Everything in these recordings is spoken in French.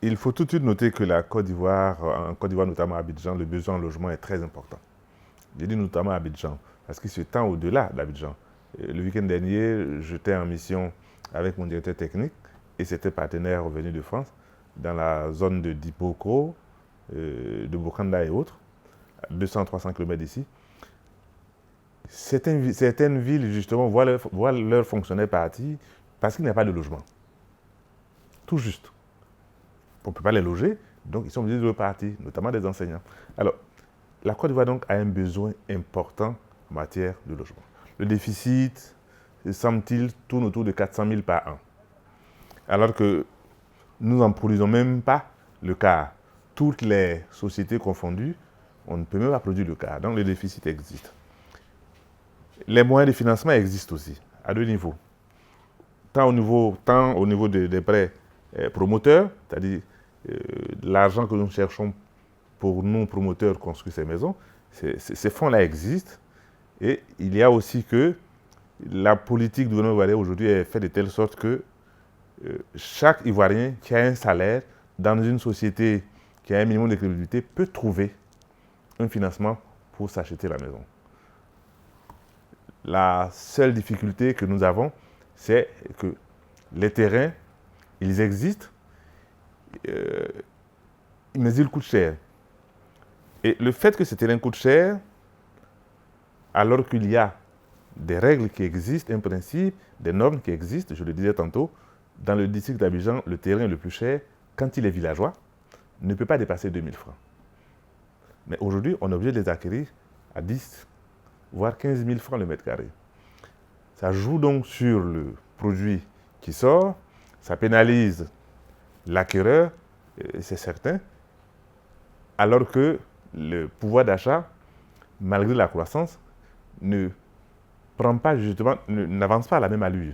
Il faut tout de suite noter que la Côte d'Ivoire, en Côte d'Ivoire notamment à Abidjan, le besoin en logement est très important. J'ai dit notamment à Abidjan, parce qu'il se tend au-delà d'Abidjan. Le week-end dernier, j'étais en mission avec mon directeur technique et c'était partenaire revenu de France dans la zone de Dipoko, de Bokanda et autres, à 200-300 km d'ici. Certaines villes, justement, voient leurs fonctionnaires partir parce qu'il n'y a pas de logement. Tout juste. On ne peut pas les loger, donc ils sont obligés de repartir, notamment des enseignants. Alors, la Côte d'Ivoire donc a un besoin important en matière de logement. Le déficit, semble-t-il, tourne autour de 400 000 par an. Alors que nous n'en produisons même pas le quart. Toutes les sociétés confondues, on ne peut même pas produire le quart. Donc le déficit existe. Les moyens de financement existent aussi, à deux niveaux. Tant au niveau des prêts promoteurs, c'est-à-dire l'argent que nous cherchons pour nous, promoteurs, construire ces maisons, ces fonds-là existent. Et il y a aussi que la politique du gouvernement ivoirien aujourd'hui est faite de telle sorte que chaque Ivoirien qui a un salaire dans une société qui a un minimum de crédibilité peut trouver un financement pour s'acheter la maison. La seule difficulté que nous avons, c'est que les terrains, ils existent, mais ils coûtent cher. Et le fait que ces terrains coûtent cher, alors qu'il y a des règles qui existent, un principe, des normes qui existent, je le disais tantôt, dans le district d'Abidjan, le terrain le plus cher, quand il est villageois, ne peut pas dépasser 2 000 francs. Mais aujourd'hui, on est obligé de les acquérir à 10, voire 15 000 francs le mètre carré. Ça joue donc sur le produit qui sort, ça pénalise l'acquéreur, c'est certain, alors que le pouvoir d'achat, malgré la croissance, ne prend pas justement, n'avance pas à la même allure.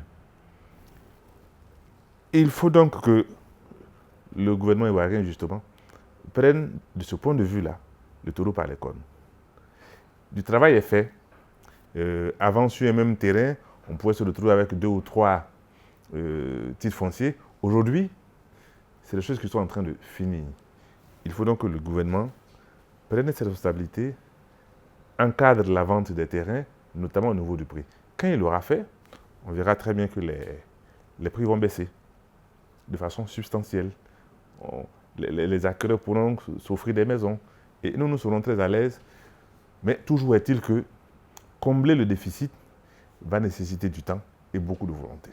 Il faut donc que le gouvernement ivoirien, justement, prenne de ce point de vue-là le taureau par les cornes. Du travail est fait. Avant, sur un même terrain, on pouvait se retrouver avec 2 ou 3 titres fonciers. Aujourd'hui, c'est des choses qui sont en train de finir. Il faut donc que le gouvernement prenne ses responsabilités, encadre la vente des terrains, notamment au niveau du prix. Quand il l'aura fait, on verra très bien que les prix vont baisser de façon substantielle. Les acquéreurs pourront s'offrir des maisons. Et nous serons très à l'aise. Mais toujours est-il que combler le déficit va nécessiter du temps et beaucoup de volonté.